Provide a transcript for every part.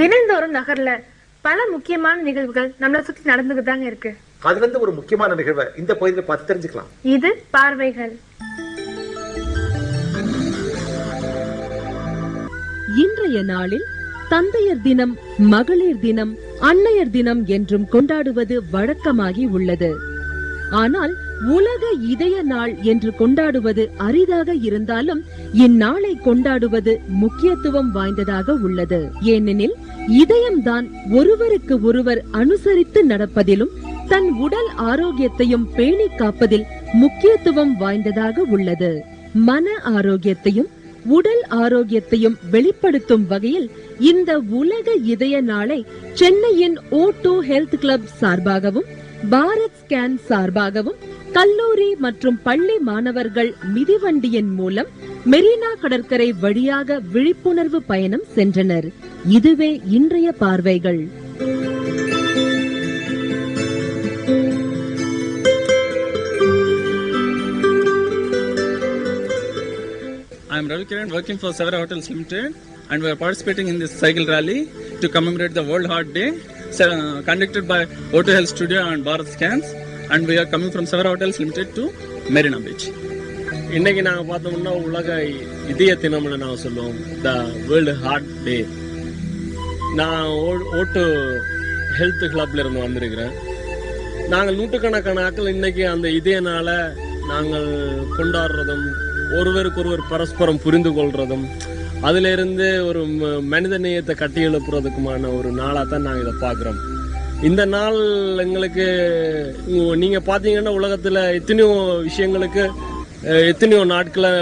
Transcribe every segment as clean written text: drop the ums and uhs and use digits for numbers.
தினந்தோறும் நகர்ல பல முக்கியமான நிகழ்வுகள் நம்மளை சுற்றி நடந்துட்டு தாங்க இருக்கு. அதுல இருந்து ஒரு முக்கியமான நிகழ்வை இந்த பகுதியில் பார்த்து தெரிஞ்சுக்கலாம். இது பார்வைகள். இன்றைய நாளில் தந்தையர் தினம், மகளிர் தினம், அன்னையர் தினம் என்றும் கொண்டாடுவது வழக்கமாகி உள்ளது. ஆனால் உலக இதய நாள் என்று கொண்டாடுவது அரிதாக இருந்தாலும் இந்நாளை கொண்டாடுவது முக்கியத்துவம் வாய்ந்ததாக உள்ளது. ஏனெனில் இதயம்தான் ஒருவருக்கு ஒருவர் அனுசரித்து நடப்பதிலும் தன் உடல் ஆரோக்கியத்தையும் பேணி காப்பதில் முக்கியத்துவம் வாய்ந்ததாக உள்ளது. மன ஆரோக்கியத்தையும் உடல் ஆரோக்கியத்தையும் வெளிப்படுத்தும் வகையில் இந்த உலக இதய நாளை சென்னையின் O2 ஹெல்த் கிளப் சார்பாகவும் பாரத் ஸ்கேன் சார்பாகவும் கல்லூரி மற்றும் பள்ளி மாணவர்கள் மிதிவண்டியின் மூலம் மெரினா கடற்கரை வழியாக விழிப்புணர்வு பயணம் சென்றனர். இதுவே இன்றைய பார்வைகள். I am Ravi Kiran, working for Savara Hotels Limited, and we are participating in this cycle rally to commemorate the World Heart Day, conducted by O2 Health Studio and Bharat Scans, and we are coming from Savara Hotels Limited to Marina Beach. இன்னைக்கு நாங்கள் பார்த்தோம்னா உலக இதய தினம்னு நான் சொல்லுவோம், the world heart டே. நான் O2 health கிளப்ல இருந்து வந்திருக்கிறேன். நாங்கள் நூற்றுக்கணக்கான ஆட்கள் இன்னைக்கு அந்த இதயனால நாங்கள் கொண்டாடுறதும் ஒருவருக்கொருவர் பரஸ்பரம் புரிந்து கொள்றதும் அதுல இருந்து ஒரு மனித நேயத்தை கட்டி எழுப்புறதுக்குமான ஒரு நாளா தான் நாங்கள் இதை பார்க்குறோம். இந்த நாள் எங்களுக்கு நீங்க பாத்தீங்கன்னா உலகத்துல எத்தனையோ விஷயங்களுக்கு எத்தனையோ நாட்களை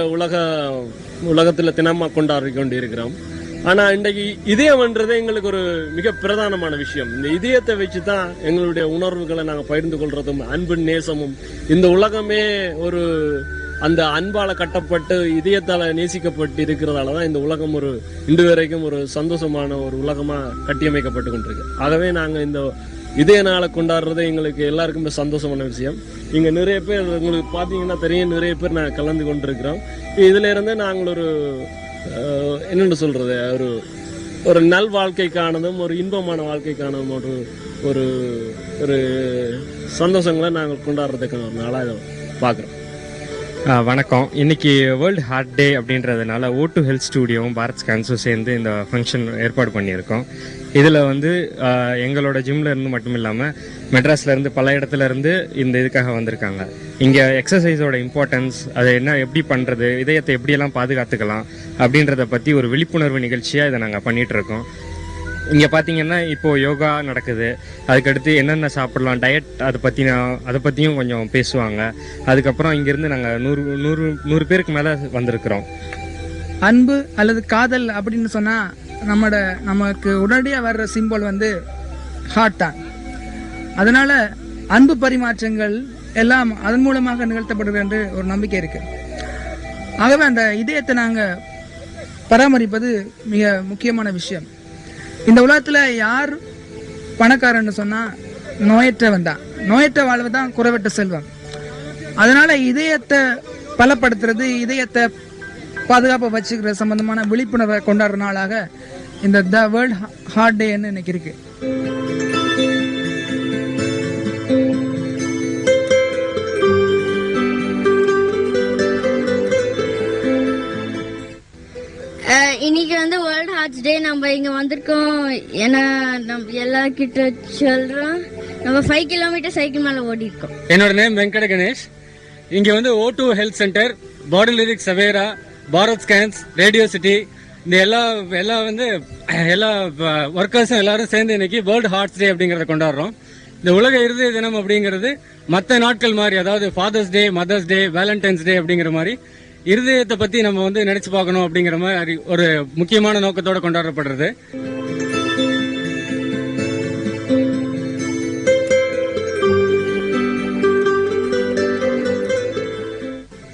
உலகத்துல தினமா கொண்டாடி கொண்டு இருக்கிறோம். ஆனா இன்றைக்கு இதயம்ன்றது எங்களுக்கு ஒரு மிக பிரதானமான விஷயம். இந்த இதயத்தை வச்சுதான் எங்களுடைய உணர்வுகளை நாங்க பகிர்ந்து கொள்றதும் அன்பு நேசமும் இந்த உலகமே ஒரு அந்த அன்பால கட்டப்பட்டு இதயத்தால நேசிக்கப்பட்டு இருக்கிறதாலதான் இந்த உலகம் ஒரு இன்று வரைக்கும் ஒரு சந்தோஷமான ஒரு உலகமா கட்டியமைக்கப்பட்டு கொண்டிருக்கு. ஆகவே நாங்க இந்த இதய நாளை கொண்டாடுறது எங்களுக்கு எல்லாருக்குமே சந்தோஷமான விஷயம். இங்க நிறைய பேர் உங்களுக்கு பாத்தீங்கன்னா தெரியும், நிறைய பேர் நாங்கள் கலந்து கொண்டிருக்கிறோம். இதுல இருந்து நாங்கள் ஒரு என்னென்னு சொல்றது ஒரு நல் வாழ்க்கைக்கானதும் ஒரு இன்பமான வாழ்க்கைக்கானதும் ஒரு ஒரு சந்தோஷங்களை நாங்கள் கொண்டாடுறதுக்கான ஒரு நாளாக பார்க்குறோம். வணக்கம். இன்னைக்கு வேர்ல்டு ஹார்ட் டே அப்படின்றதுனால O2 ஹெல்த் ஸ்டூடியோவும் பாரத் ஸ்கேன்ஸும் சேர்ந்து இந்த ஃபங்க்ஷன் ஏற்பாடு பண்ணியிருக்கோம். இதில் எங்களோட ஜிம்ல இருந்து மட்டும் இல்லாமல் மெட்ராஸ்ல இருந்து பல இடத்துல இருந்து இந்த இதுக்காக வந்திருக்காங்க. இங்கே எக்ஸசைஸோட இம்பார்ட்டன்ஸ், அதை எப்படி பண்ணுறது, இதயத்தை எப்படியெல்லாம் பாதுகாத்துக்கலாம் அப்படின்றத பற்றி ஒரு விழிப்புணர்வு நிகழ்ச்சியாக இதை நாங்கள் பண்ணிட்டு இருக்கோம். இங்கே பார்த்தீங்கன்னா இப்போ யோகா நடக்குது, அதுக்கடுத்து என்னென்ன சாப்பிடலாம், டயட் அதை பற்றியும் கொஞ்சம் பேசுவாங்க. அதுக்கப்புறம் இங்கேருந்து நாங்கள் 100 பேருக்கு மேலே வந்திருக்கிறோம். அன்பு அல்லது காதல் அப்படின்னு சொன்னால் நமக்கு உடனடியாக வர்ற சிம்பல் ஹார்ட் தான். அதனால அன்பு பரிமாற்றங்கள் எல்லாம் அதன் மூலமாக நிகழ்த்தப்படுகிறது என்று ஒரு நம்பிக்கை இருக்கு. ஆகவே அந்த இதயத்தை நாங்கள் பராமரிப்பது மிக முக்கியமான விஷயம். இந்த உலகத்துல யார் பணக்காரன்னு சொன்னா நோயற்றவன் தான். நோயற்ற வாழ்வு தான் குறைவற்ற செல்வம். அதனால இதயத்தை பலப்படுத்துறது, இதயத்தை பாதுகாப்பை வச்சுக்கிற சம்பந்தமான விழிப்புணர்வை கொண்டாடுற நாளாக இந்த த வேர்ல்ட் ஹார்ட் டேன்னு இன்னைக்கு இருக்கு. இன்னைக்கு வேர்ல்ட் ஹார்ட் டே. நம்ம இங்க வந்திருக்கோம் ஏன்னா நம்ம எல்லார்கிட்ட சொல்றோம். நம்ம 5 கிலோமீட்டர் சைக்கிள் மேல ஓடி இருக்கோம். என்னோட நேம் வெங்கட கணேஷ். இங்க O2 health centre, body lyric, Savera, Bharat scans, radio city, இந்த எல்லா ஒர்க்கர்ஸும் எல்லாரும் சேர்ந்து இன்னைக்கு வேர்ல்டு ஹார்ட் டே அப்படிங்கறத கொண்டாடுறோம். இந்த உலக இருதய தினம் அப்படிங்கிறது மற்ற நாட்கள் மாதிரி, அதாவது ஃபாதர்ஸ் டே, மதர்ஸ் டே, வேலண்டைன்ஸ் டே அப்படிங்கிற மாதிரி இருதயத்தை பத்தி நம்ம நினைச்சு பார்க்கணும் அப்படிங்கிற மாதிரி ஒரு முக்கியமான நோக்கத்தோட கொண்டாடப்படுறது.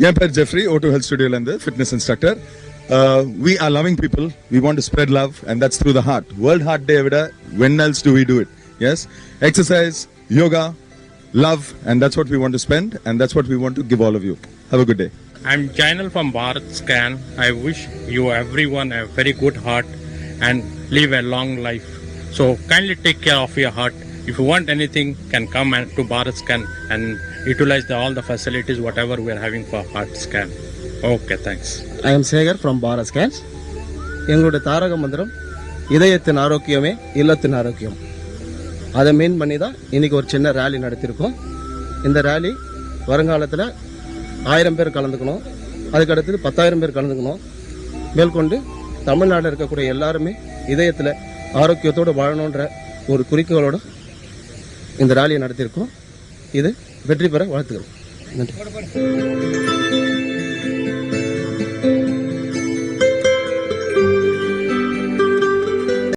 என் பேர் ஜெஃப்ரி, O2 ஹெல்த் ஸ்டுடியோல இருந்து fitness instructor. We are loving people. We want to spread love, and that's through the heart. World Heart Day விட when else do we do it? Yes, exercise, yoga, love, and that's what we want to spend, and that's what we want to give all of you. Have a good day. I'm Jainal from Bharat Scan. I wish you everyone a very good heart and live a long life. So kindly take care of your heart. If you want anything, can come and to Bharat Scan and utilize all the facilities whatever we are having for heart scan. Okay, thanks. I am Segar from Bharat Scans. எங்களுடைய தாரக மந்திரம் இதயத்தின் ஆரோக்கியமே இல்லத்தின் ஆரோக்கியம். அதை main பண்ணி தான் இன்னைக்கு ஒரு சின்ன ரேலி நடத்தியிருக்கோம். இந்த ரேலி வருங்காலத்தில் 1000 பேர் கலந்துக்கணும், அதுக்கடுத்தது 10,000 பேர் கலந்துக்கணும். மேற்கொண்டு தமிழ்நாட்டில் இருக்கக்கூடிய எல்லாருமே இதயத்தில் ஆரோக்கியத்தோடு வாழணுன்ற ஒரு குறிக்கோளோடு இந்த ரேலியை நடத்தியிருக்கோம். இது வெற்றி பெற வாழ்த்துக்கிறோம். நன்றி.